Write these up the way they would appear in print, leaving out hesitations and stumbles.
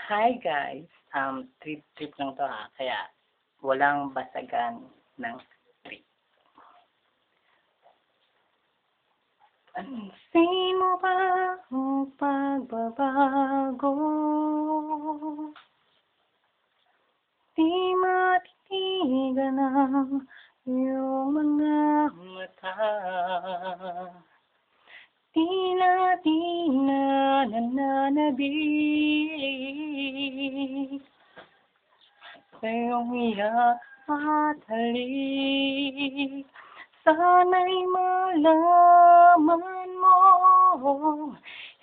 Hi guys, trip lang to ha, kaya walang basagan ng trip. Pansin mo ba ang pagbabago? Di matitigan ang iyong mga mata. Tila-tila nananabik sa iyong iyak at halik. Sana'y malaman mo,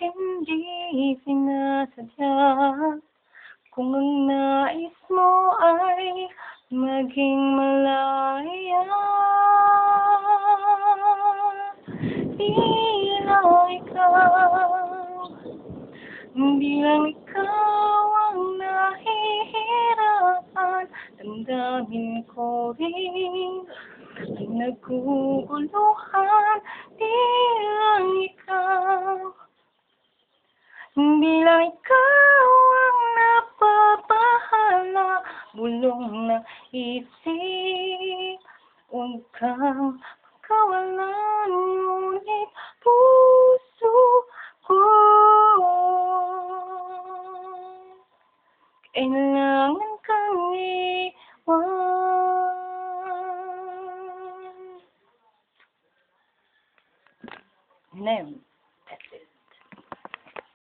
hindi sinasadya. Kung ang nais mo ay maging malaya, hindi lang ikaw ang nahihirapan. Damdamin ko rin ang naguguluhan. Di lang ikaw, hindi lang ikaw ang napapahala. Bulong ng isip, huwag kang kawalan, ngunit puso ko kailangan kang